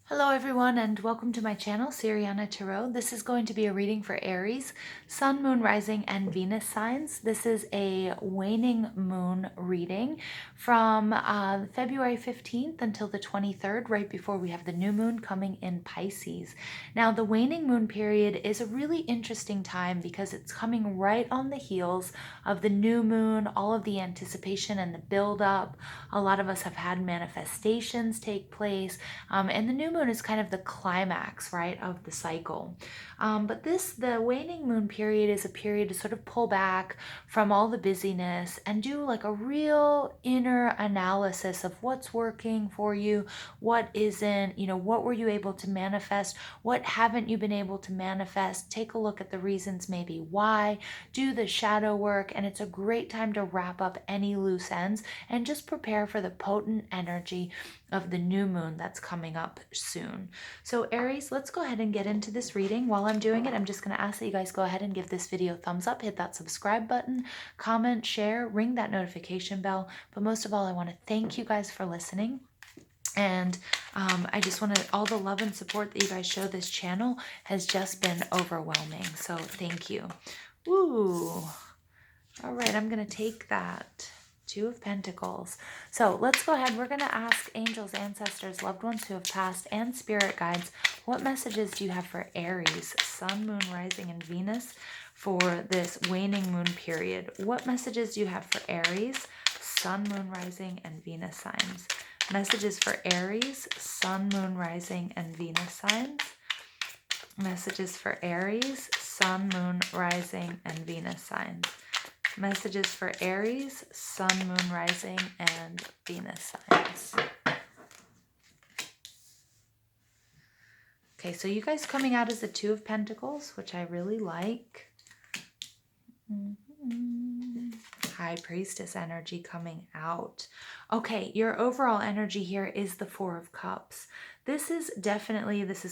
Hello everyone and welcome to my channel, Siriana Tarot. This is going to be a reading for Aries, Sun, Moon, Rising, and Venus signs. This is a waning moon reading from February 15th until the 23rd, right before we have the new moon coming in Pisces. Now, the waning moon period is a really interesting time because it's coming right on the heels of the new moon, all of the anticipation and the build up. A lot of us have had manifestations take place, and the new moon is kind of the climax, right, of the cycle. But the waning moon period is a period to sort of pull back from all the busyness and do like a real inner analysis of what's working for you, what isn't, what were you able to manifest, what haven't you been able to manifest. Take a look at the reasons maybe why, do the shadow work, and it's a great time to wrap up any loose ends and just prepare for the potent energy of the new moon that's coming up soon. So Aries, let's go ahead and get into this reading. While I'm doing it, I'm just going to ask that you guys go ahead and give this video a thumbs up, hit that subscribe button, comment, share, ring that notification bell. But most of all, I want to thank you guys for listening. And I just want to, all the love and support that you guys show this channel has just been overwhelming. So thank you. Woo. All right, I'm going to take that. Two of Pentacles. So let's go ahead. We're going to ask angels, ancestors, loved ones who have passed, and spirit guides, what messages do you have for Aries, Sun, Moon, Rising, and Venus for this waning moon period? What messages do you have for Aries, Sun, Moon, Rising, and Venus signs? Messages for Aries, Sun, Moon, Rising, and Venus signs. Messages for Aries, Sun, Moon, Rising, and Venus signs. Messages for Aries, Sun, Moon, Rising, and Venus signs. Okay, so you guys coming out as the Two of Pentacles, which I really like. High Priestess energy coming out. Okay, your overall energy here is the Four of Cups. This is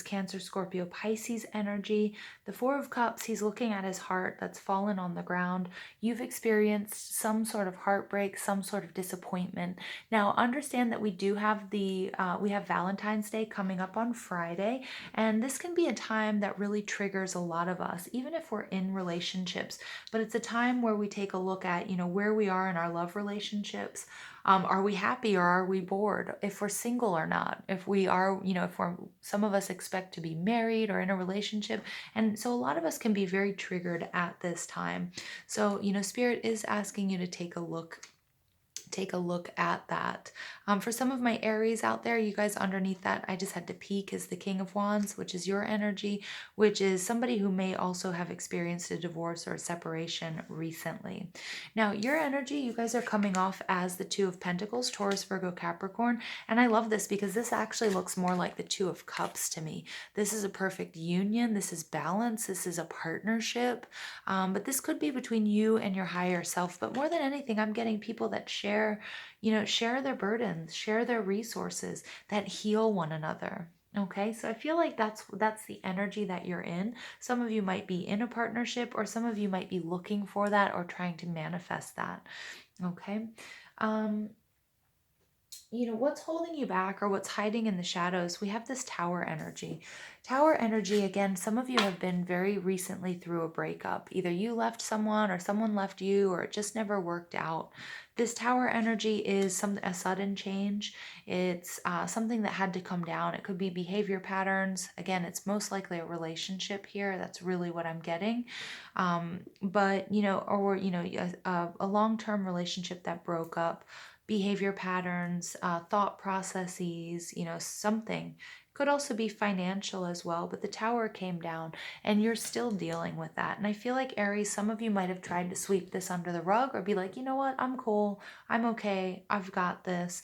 Cancer, Scorpio, Pisces energy. The Four of Cups, he's looking at his heart that's fallen on the ground. You've experienced some sort of heartbreak, some sort of disappointment. Now, understand that we do have we have Valentine's Day coming up on Friday, and this can be a time that really triggers a lot of us, even if we're in relationships. But it's a time where we take a look at, where we are in our love relationships. Are we happy or are we bored? If we're single or not? If we are, some of us expect to be married or in a relationship. And so a lot of us can be very triggered at this time. So, Spirit is asking you to take a look at that. For some of my Aries out there, you guys underneath that, I just had to peek, is the King of Wands, which is your energy, which is somebody who may also have experienced a divorce or a separation recently. Now, your energy, you guys are coming off as the Two of Pentacles, Taurus, Virgo, Capricorn. And I love this because this actually looks more like the Two of Cups to me. This is a perfect union. This is balance. This is a partnership. But this could be between you and your higher self. But more than anything, I'm getting people that share their burdens, share their resources, that heal one another. Okay, so I feel like that's the energy that you're in. Some of you might be in a partnership, or some of you might be looking for that or trying to manifest that. Okay. What's holding you back or what's hiding in the shadows? We have this Tower energy. Tower energy, again, some of you have been very recently through a breakup. Either you left someone or someone left you, or it just never worked out. This Tower energy is a sudden change. It's something that had to come down. It could be behavior patterns. Again, it's most likely a relationship here. That's really what I'm getting. But, a long-term relationship that broke up, behavior patterns, thought processes, something. Could also be financial as well, but the Tower came down and you're still dealing with that. And I feel like, Aries, some of you might have tried to sweep this under the rug or be like, you know what, I'm cool, I'm okay, I've got this,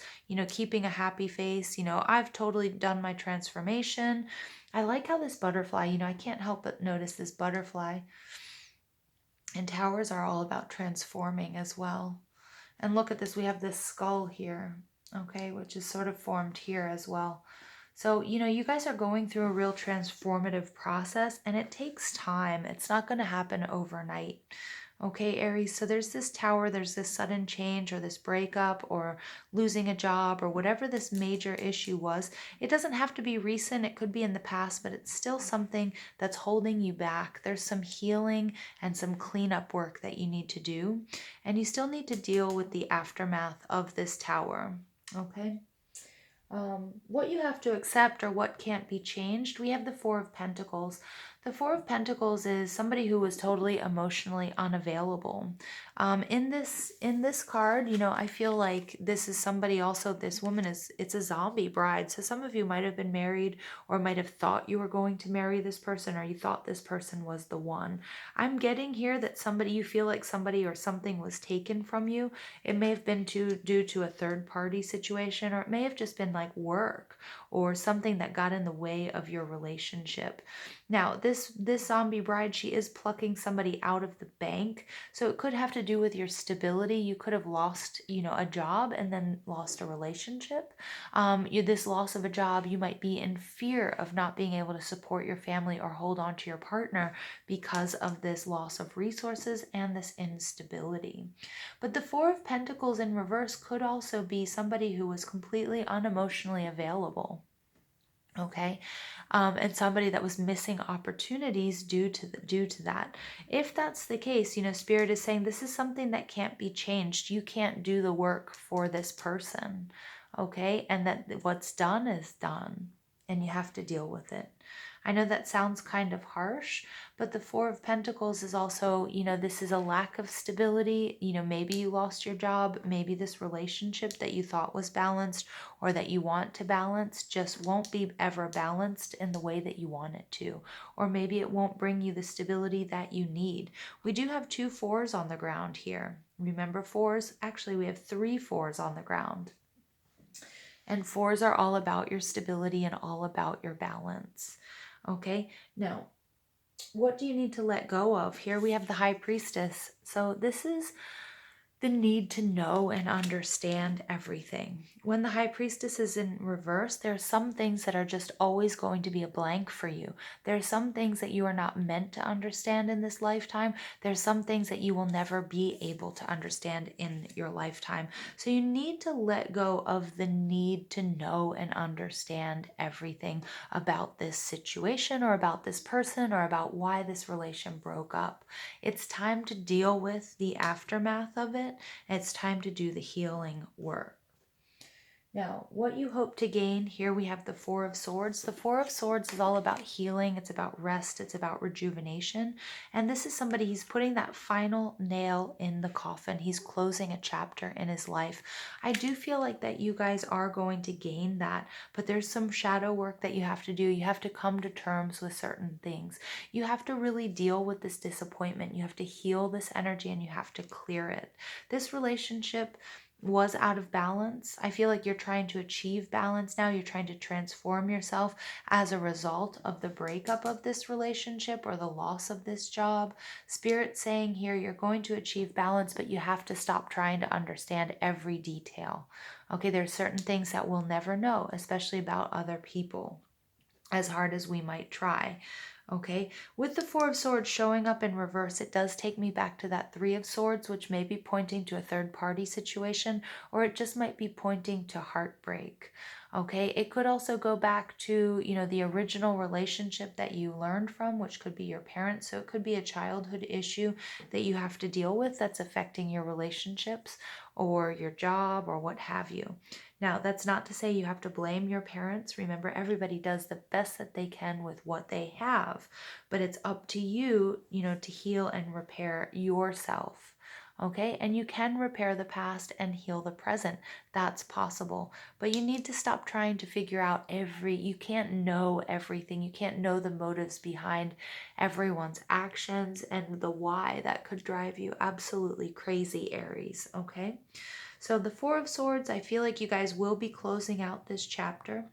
keeping a happy face, I've totally done my transformation. I like how this butterfly, I can't help but notice this butterfly. And Towers are all about transforming as well. And look at this, we have this skull here, okay, which is sort of formed here as well. So, you guys are going through a real transformative process, and it takes time. It's not going to happen overnight, Okay, Aries, so there's this tower, there's this sudden change or this breakup or losing a job or whatever this major issue was. It doesn't have to be recent, it could be in the past, but it's still something that's holding you back. There's some healing and some cleanup work that you need to do, and you still need to deal with the aftermath of this tower. Okay. What you have to accept or what can't be changed, we have the Four of Pentacles. The Four of Pentacles is somebody who was totally emotionally unavailable. In this card, I feel like this is somebody also, this woman it's a zombie bride. So some of you might have been married or might have thought you were going to marry this person, or you thought this person was the one. I'm getting here that you feel like somebody or something was taken from you. It may have been due to a third party situation, or it may have just been like work or something that got in the way of your relationship. Now, this zombie bride, she is plucking somebody out of the bank. So it could have to do with your stability. You could have lost, a job and then lost a relationship. This loss of a job, you might be in fear of not being able to support your family or hold on to your partner because of this loss of resources and this instability. But the Four of Pentacles in reverse could also be somebody who was completely unemotionally available. Okay, and somebody that was missing opportunities due to that. If that's the case, Spirit is saying this is something that can't be changed. You can't do the work for this person, okay, and that what's done is done, and you have to deal with it. I know that sounds kind of harsh, but the Four of Pentacles is also, this is a lack of stability. Maybe you lost your job, maybe this relationship that you thought was balanced or that you want to balance just won't be ever balanced in the way that you want it to. Or maybe it won't bring you the stability that you need. We do have 2 4s on the ground here. Remember 4s? Actually, we have 3 4s on the ground. And 4s are all about your stability and all about your balance. Okay, now what do you need to let go of? Here we have the High Priestess. So this is the need to know and understand everything. When the High Priestess is in reverse, there are some things that are just always going to be a blank for you. There are some things that you are not meant to understand in this lifetime. There's some things that you will never be able to understand in your lifetime. So you need to let go of the need to know and understand everything about this situation or about this person or about why this relation broke up. It's time to deal with the aftermath of it. It's time to do the healing work. Now, what you hope to gain, here we have the Four of Swords. The Four of Swords is all about healing. It's about rest. It's about rejuvenation. And this is somebody, he's putting that final nail in the coffin. He's closing a chapter in his life. I do feel like that you guys are going to gain that, but there's some shadow work that you have to do. You have to come to terms with certain things. You have to really deal with this disappointment. You have to heal this energy and you have to clear it. This relationship was out of balance. I feel like you're trying to achieve balance now. You're trying to transform yourself as a result of the breakup of this relationship or the loss of this job. Spirit saying here, you're going to achieve balance, but you have to stop trying to understand every detail. Okay, there's certain things that we'll never know, especially about other people, as hard as we might try. Okay, with the Four of Swords showing up in reverse, it does take me back to that Three of Swords, which may be pointing to a third party situation, or it just might be pointing to heartbreak. Okay, it could also go back to, the original relationship that you learned from, which could be your parents. So it could be a childhood issue that you have to deal with that's affecting your relationships or your job or what have you. Now, that's not to say you have to blame your parents. Remember, everybody does the best that they can with what they have, but it's up to you, to heal and repair yourself. Okay, and you can repair the past and heal the present. That's possible. But you need to stop trying to figure out you can't know everything. You can't know the motives behind everyone's actions and the why. That could drive you absolutely crazy, Aries. Okay, so the Four of Swords, I feel like you guys will be closing out this chapter.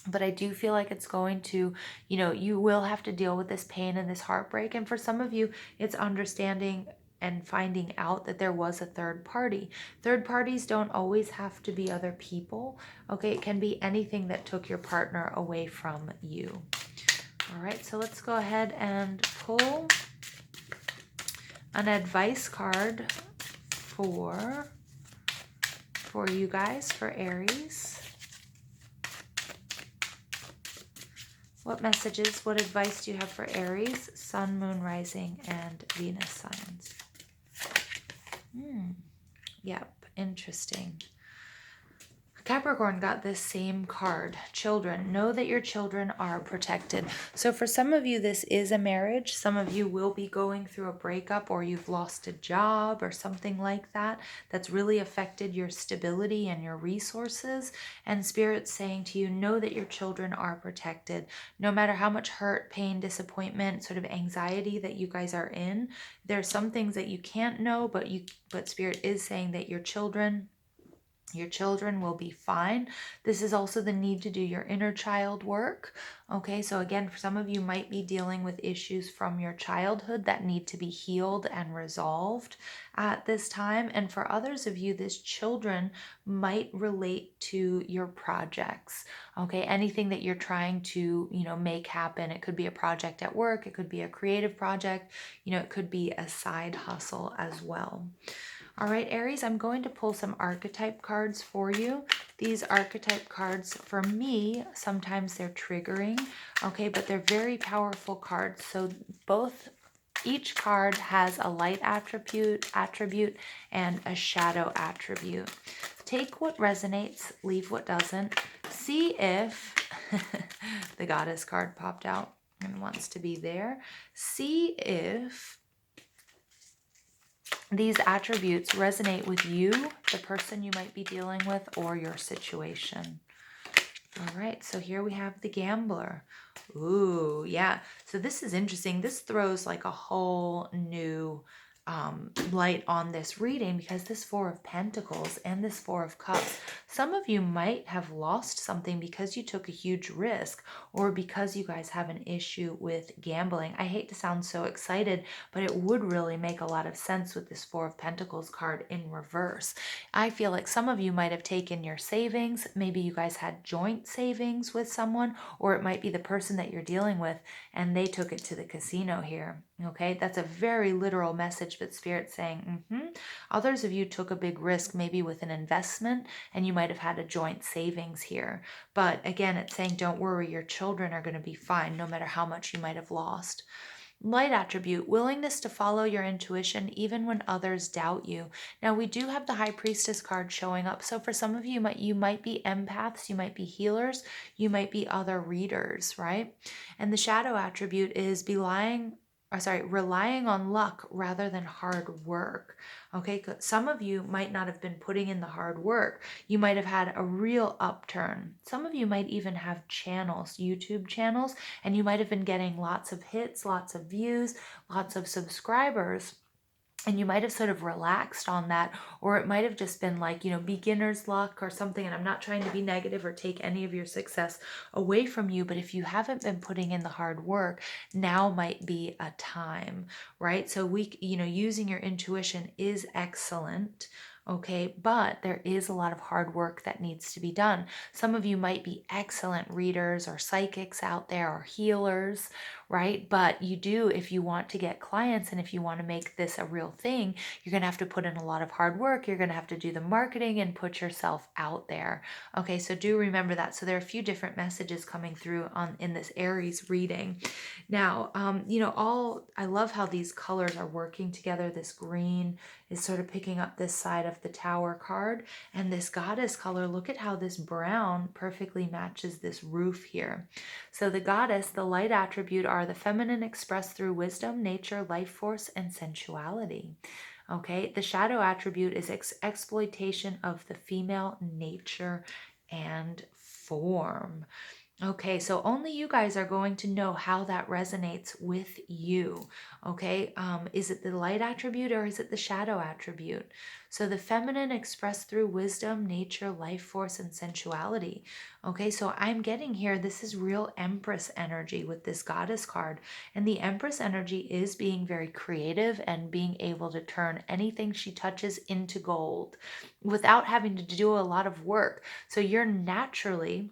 But I do feel like it's going to, you will have to deal with this pain and this heartbreak. And for some of you, it's understanding and finding out that there was a third party. Third parties don't always have to be other people. Okay, it can be anything that took your partner away from you. All right, so let's go ahead and pull an advice card for you guys, for Aries. What messages, what advice do you have for Aries, Sun, Moon, Rising, and Venus signs? Yep, interesting. Capricorn got this same card. Children. Know that your children are protected. So for some of you, this is a marriage. Some of you will be going through a breakup, or you've lost a job or something like that that's really affected your stability and your resources. And Spirit's saying to you, know that your children are protected. No matter how much hurt, pain, disappointment, sort of anxiety that you guys are in, there's some things that you can't know, but Spirit is saying that your children will be fine. This is also the need to do your inner child work. Okay, so again, for some of you might be dealing with issues from your childhood that need to be healed and resolved at this time. And for others of you, this children might relate to your projects. Okay, anything that you're trying to, make happen. It could be a project at work. It could be a creative project. It could be a side hustle as well. All right, Aries, I'm going to pull some archetype cards for you. These archetype cards, for me, sometimes they're triggering, okay, but they're very powerful cards. So each card has a light attribute and a shadow attribute. Take what resonates, leave what doesn't. See if the Goddess card popped out and wants to be there. See if these attributes resonate with you, the person you might be dealing with, or your situation. All right, so here we have the Gambler. Ooh, yeah. So this is interesting. This throws like a whole new light on this reading, because this Four of Pentacles and this Four of Cups, some of you might have lost something because you took a huge risk, or because you guys have an issue with gambling. I hate to sound so excited, but it would really make a lot of sense with this Four of Pentacles card in reverse. I feel like some of you might have taken your savings. Maybe you guys had joint savings with someone, or it might be the person that you're dealing with and they took it to the casino here. Okay, that's a very literal message, but Spirit's saying, others of you took a big risk, maybe with an investment, and you might have had a joint savings here. But again, it's saying, don't worry, your children are going to be fine, no matter how much you might have lost. Light attribute, willingness to follow your intuition even when others doubt you. Now, we do have the High Priestess card showing up. So for some of you, you might be empaths, you might be healers, you might be other readers, right? And the shadow attribute is relying on luck rather than hard work. Okay, some of you might not have been putting in the hard work. You might have had a real upturn. Some of you might even have channels, YouTube channels, and you might have been getting lots of hits, lots of views, lots of subscribers. And you might have sort of relaxed on that, or it might have just been like, beginner's luck or something. And I'm not trying to be negative or take any of your success away from you, but if you haven't been putting in the hard work, now might be a time, right? So using your intuition is excellent. Okay, but there is a lot of hard work that needs to be done. Some of you might be excellent readers or psychics out there, or healers, right? But if you want to get clients and if you want to make this a real thing, you're going to have to put in a lot of hard work. You're going to have to do the marketing and put yourself out there. Okay, so do remember that. So there are a few different messages coming through in this Aries reading. Now, I love how these colors are working together. This green is sort of picking up this side of the Tower card, and this Goddess color, look at how this brown perfectly matches this roof here. So the Goddess, the light attribute are the feminine expressed through wisdom, nature, life force, and sensuality. Okay, the shadow attribute is exploitation of the female nature and form. Okay, so only you guys are going to know how that resonates with you. Okay, is it the light attribute or is it the shadow attribute? So the feminine expressed through wisdom, nature, life force, and sensuality. Okay, so I'm getting here, this is real Empress energy with this Goddess card. And the Empress energy is being very creative and being able to turn anything she touches into gold without having to do a lot of work. So you're naturally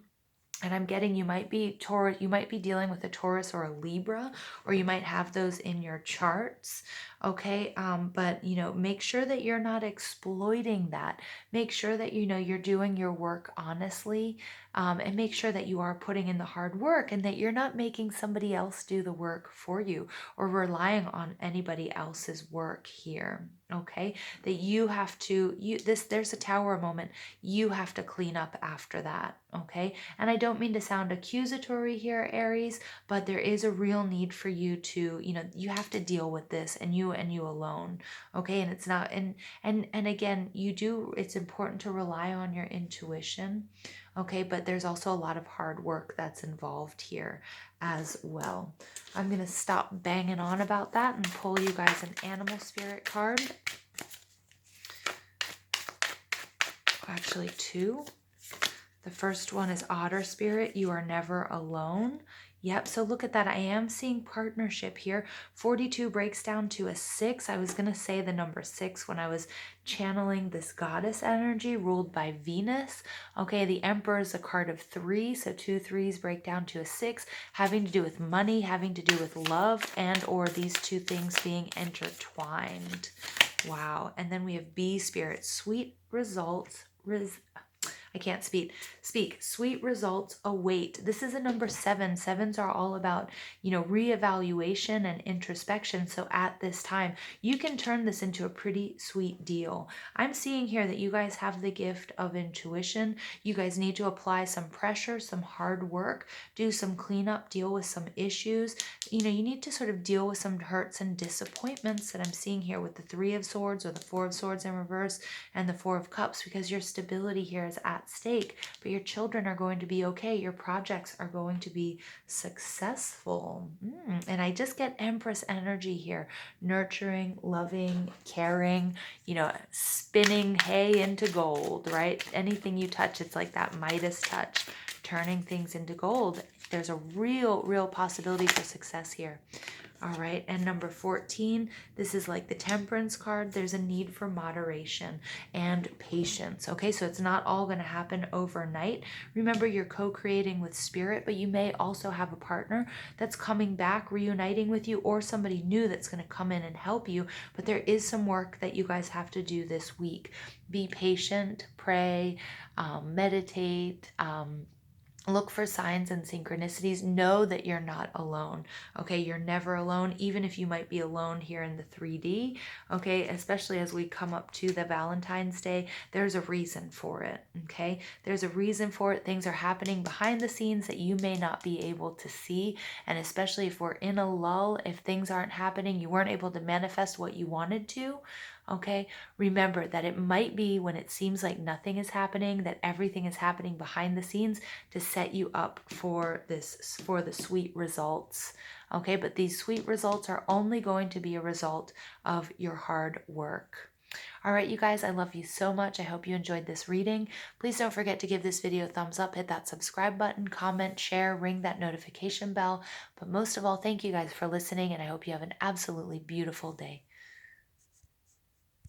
And I'm getting you might be Taurus, you might be dealing with a Taurus or a Libra, or you might have those in your charts. Okay. But make sure that you're not exploiting that. Make sure that you're doing your work honestly, and make sure that you are putting in the hard work and that you're not making somebody else do the work for you or relying on anybody else's work here. Okay. That you have to, there's a tower moment. You have to clean up after that. Okay. And I don't mean to sound accusatory here, Aries, but there is a real need for you to, you have to deal with this, and you alone. Okay. And it's not, and again, it's important to rely on your intuition. Okay. But there's also a lot of hard work that's involved here as well. I'm going to stop banging on about that and pull you guys an animal spirit card. Actually, two. The first one is Otter Spirit. You are never alone. Yep, so look at that. I am seeing partnership here. 42 breaks down to a 6. I was going to say the number 6 when I was channeling this goddess energy ruled by Venus. Okay, the Emperor is a card of 3, so 2 3s break down to a 6, having to do with money, having to do with love, and or these two things being intertwined. Wow. And then we have Bee Spirit, sweet results. I can't speak. Sweet results await. This is a number 7. 7s are all about, reevaluation and introspection. So at this time, you can turn this into a pretty sweet deal. I'm seeing here that you guys have the gift of intuition. You guys need to apply some pressure, some hard work, do some cleanup, deal with some issues. You need to sort of deal with some hurts and disappointments that I'm seeing here with the 3 of Swords or the 4 of Swords in reverse and the 4 of Cups, because your stability here is at stake, but your children are going to be okay. Your projects are going to be successful. And I just get Empress energy here, nurturing, loving, caring, spinning hay into gold, right? Anything you touch, it's like that Midas touch, turning things into gold. There's a real possibility for success here. All right, and number 14, this is like the Temperance card. There's a need for moderation and patience. Okay, so it's not all going to happen overnight. Remember, you're co-creating with spirit, but you may also have a partner that's coming back, reuniting with you, or somebody new that's going to come in and help you. But there is some work that you guys have to do this week. Be patient, pray, meditate, look for signs and synchronicities. Know that you're not alone. Okay, you're never alone, even if you might be alone here in the 3D. Okay, especially as we come up to the Valentine's Day, there's a reason for it. Okay, there's a reason for it. Things are happening behind the scenes that you may not be able to see. And especially if we're in a lull, if things aren't happening, you weren't able to manifest what you wanted to. Okay, remember that it might be when it seems like nothing is happening, that everything is happening behind the scenes to set you up for the sweet results. Okay, but these sweet results are only going to be a result of your hard work. All right, you guys, I love you so much. I hope you enjoyed this reading. Please don't forget to give this video a thumbs up, hit that subscribe button, comment, share, ring that notification bell. But most of all, thank you guys for listening, and I hope you have an absolutely beautiful day.